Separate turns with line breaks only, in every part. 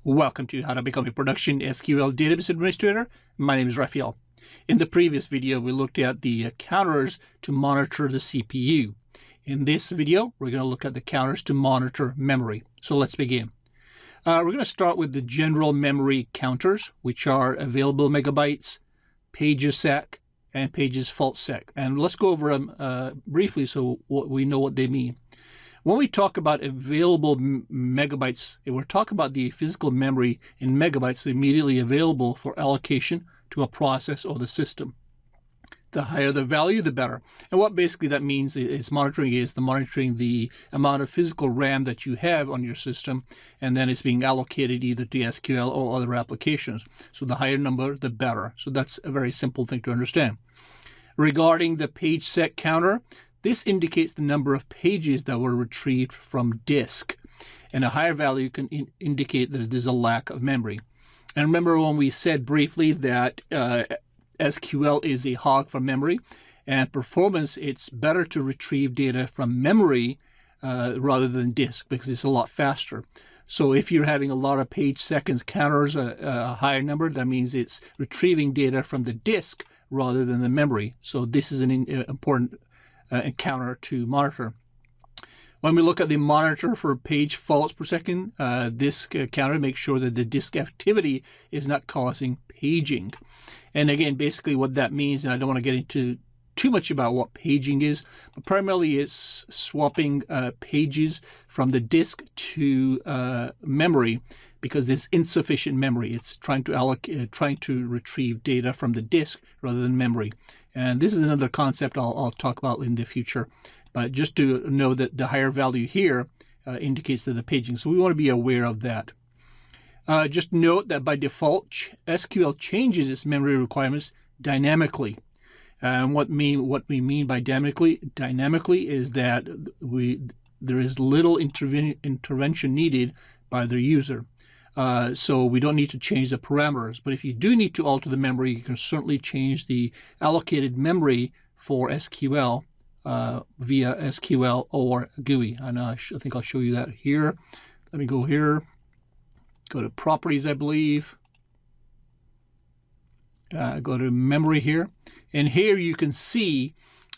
Welcome to How to Become a Production SQL Database Administrator. My name is Raphael. In the previous video, we looked at the counters to monitor the CPU. In this video, we're going to look at the counters to monitor memory. So let's begin. We're going to start with the general memory counters, which are available megabytes, pages sec, and pages fault sec. And let's go over them briefly so we know what they mean. When we talk about available megabytes, we're talking about the physical memory in megabytes immediately available for allocation to a process or the system. The higher the value, the better. And what basically that means is monitoring the amount of physical RAM that you have on your system, and then it's being allocated either to SQL or other applications. So the higher number, the better. So that's a very simple thing to understand. Regarding the page sec counter, this indicates the number of pages that were retrieved from disk, and a higher value can indicate that there's a lack of memory. And remember when we said briefly that SQL is a hog for memory, and performance, it's better to retrieve data from memory rather than disk because it's a lot faster. So if you're having a lot of page seconds counters, a higher number, that means it's retrieving data from the disk rather than the memory. So this is an important counter to monitor. When we look at the monitor for page faults per second, this counter makes sure that the disk activity is not causing paging. And again, basically what that means, and I don't want to get into too much about what paging is, but primarily it's swapping pages from the disk to memory because there's insufficient memory. It's trying to retrieve data from the disk rather than memory. And this is another concept I'll talk about in the future. But just to know that the higher value here indicates that the paging. So we want to be aware of that. Just note that by default, SQL changes its memory requirements dynamically. And what we mean by dynamically is that there is little intervention needed by the user. So we don't need to change the parameters. But if you do need to alter the memory, you can certainly change the allocated memory for SQL via SQL or GUI. And I think I'll show you that here. Let me go here. Go to Properties, I believe. Go to Memory here. And here you can see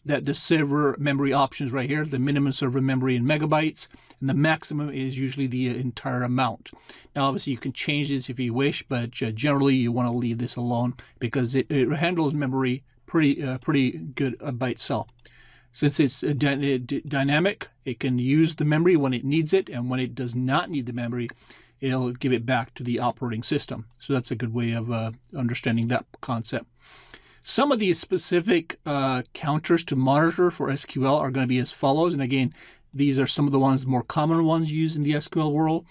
that the server memory options right here, the minimum server memory in megabytes, and the maximum is usually the entire amount. Now, obviously, you can change this if you wish, but generally you want to leave this alone because it handles memory pretty good by itself. Since it's dynamic, it can use the memory when it needs it, and when it does not need the memory, it'll give it back to the operating system. So that's a good way of understanding that concept. Some of these specific counters to monitor for SQL are going to be as follows. And again, these are some of the more common ones used in the SQL world.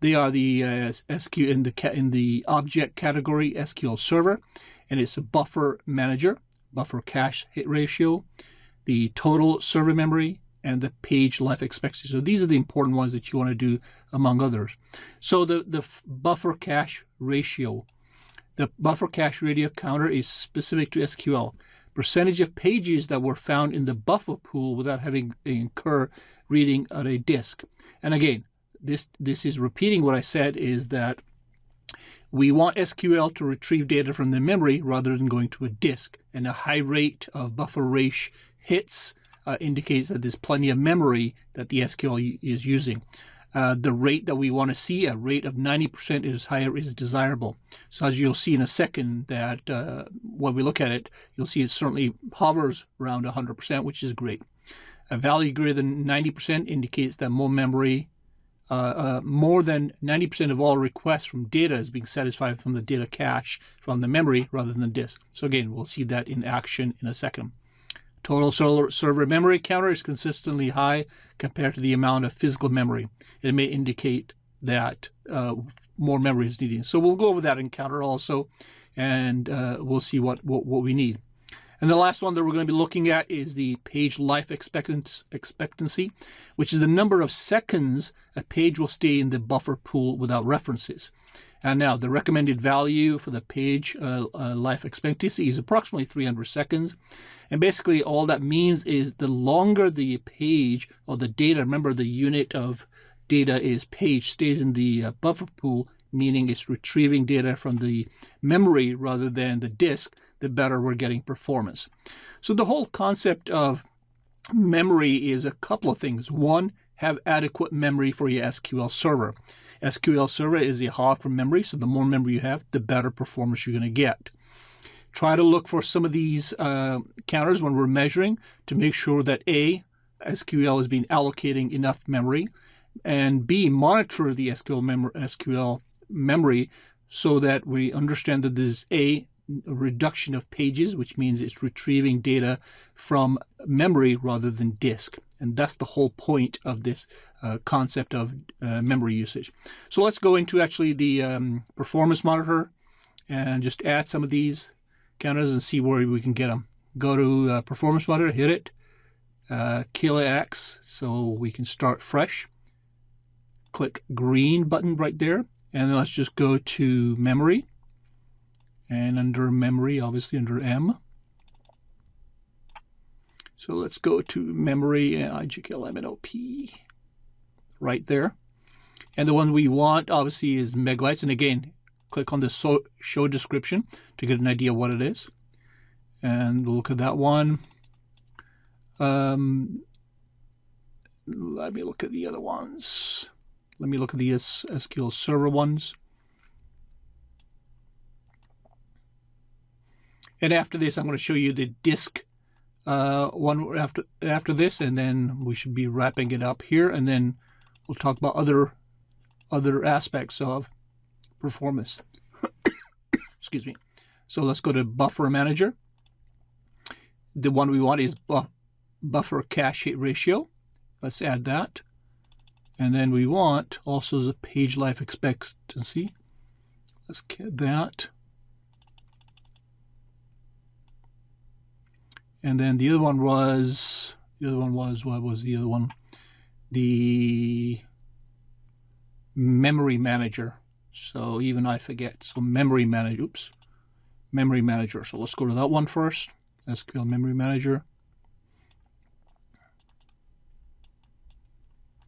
They are the SQL in the object category SQL Server, and it's a buffer manager, buffer cache hit ratio, the total server memory, and the page life expectancy. So these are the important ones that you want to do among others. So the buffer cache ratio. The buffer cache ratio counter is specific to SQL. Percentage of pages that were found in the buffer pool without having incur reading at a disk. And again, this is repeating what I said, is that we want SQL to retrieve data from the memory rather than going to a disk. And a high rate of buffer race hits indicates that there's plenty of memory that the SQL is using. The rate that we want to see, a rate of 90% is desirable. So as you'll see in a second that when we look at it, you'll see it certainly hovers around 100%, which is great. A value greater than 90% indicates that more memory, more than 90% of all requests from data is being satisfied from the data cache from the memory rather than the disk. So again, we'll see that in action in a second. Total server memory counter is consistently high compared to the amount of physical memory. It may indicate that more memory is needed. So we'll go over that in counter also, and we'll see what we need. And the last one that we're going to be looking at is the page life expectancy, which is the number of seconds a page will stay in the buffer pool without references. And now the recommended value for the page life expectancy is approximately 300 seconds. And basically all that means is the longer the page or the data, remember the unit of data is page, stays in the buffer pool, meaning it's retrieving data from the memory rather than the disk, the better we're getting performance. So the whole concept of memory is a couple of things. One, have adequate memory for your SQL server. SQL Server is a hog for memory, so the more memory you have, the better performance you're going to get. Try to look for some of these counters when we're measuring to make sure that A, SQL has been allocating enough memory, and B, monitor the SQL memory so that we understand that there's a reduction of pages, which means it's retrieving data from memory rather than disk. And that's the whole point of this concept of memory usage. So let's go into actually the performance monitor and just add some of these counters and see where we can get them. Go to performance monitor, hit it, kill X so we can start fresh. Click green button right there, and then let's just go to memory. And under memory, obviously under M. So let's go to memory, IGKLMNOP, right there. And the one we want, obviously, is megabytes. And again, click on the show description to get an idea of what it is. And we'll look at that one. Let me look at the other ones. Let me look at the SQL Server ones. And after this, I'm going to show you the disk one after this, and then we should be wrapping it up here, and then we'll talk about other aspects of performance. Excuse me. So let's go to Buffer Manager. The one we want is Buffer Cache Hit Ratio. Let's add that. And then we want also the Page Life Expectancy. Let's get that. And then the other one was, what was the other one? The Memory Manager. So even I forget. So Memory Manager, Memory Manager. So let's go to that one first. SQL Memory Manager.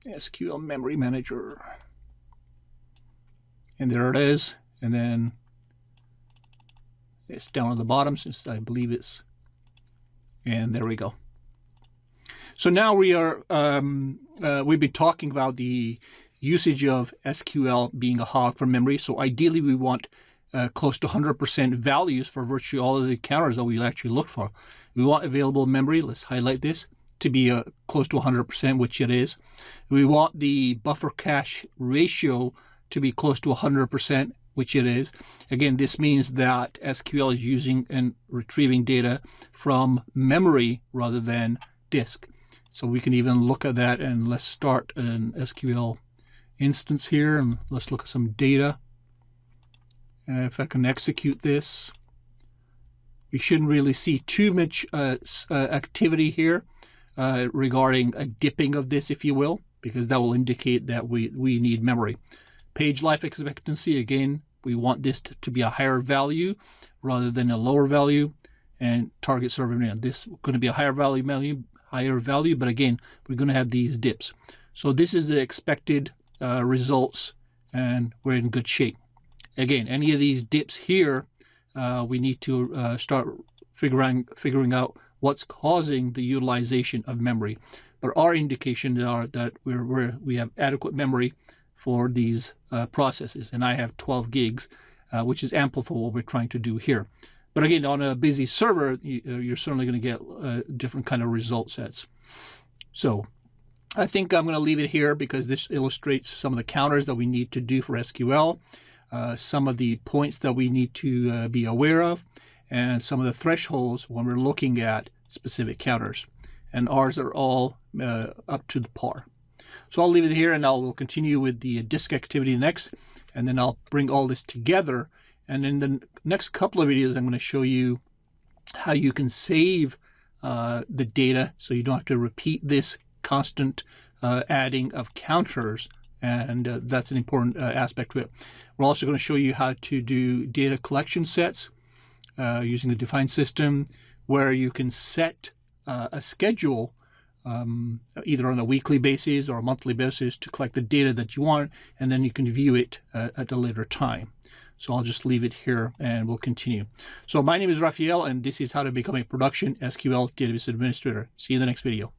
SQL Memory Manager. And there it is. And then it's down at the bottom, since I believe it's, and there we go. So now we are, we've been talking about the usage of SQL being a hog for memory. So ideally we want close to 100% values for virtually all of the counters that we actually look for. We want available memory, let's highlight this, to be close to 100%, which it is. We want the buffer cache ratio to be close to 100%, which it is. Again, this means that SQL is using and retrieving data from memory rather than disk. So we can even look at that, and let's start an SQL instance here, and let's look at some data. If I can execute this, we shouldn't really see too much activity here regarding a dipping of this, if you will, because that will indicate that we need memory. Page life expectancy, again, we want this to be a higher value rather than a lower value. And target server name, this is going to be a higher value, but again, we're going to have these dips. So this is the expected results, and we're in good shape. Again, any of these dips here, we need to start figuring out what's causing the utilization of memory. But our indications are that we have adequate memory for these processes, and I have 12 gigs, which is ample for what we're trying to do here. But again, on a busy server, you're certainly going to get different kind of result sets. So I think I'm going to leave it here because this illustrates some of the counters that we need to do for SQL, some of the points that we need to be aware of, and some of the thresholds when we're looking at specific counters. And ours are all up to the par. So I'll leave it here, and we'll continue with the disk activity next, and then I'll bring all this together. And in the next couple of videos, I'm going to show you how you can save the data so you don't have to repeat this constant adding of counters, and that's an important aspect to it. We're also going to show you how to do data collection sets using the defined system, where you can set a schedule either on a weekly basis or a monthly basis to collect the data that you want, and then you can view it at a later time. So I'll just leave it here and we'll continue. So my name is Rafael, and this is how to become a production SQL database administrator. See you in the next video.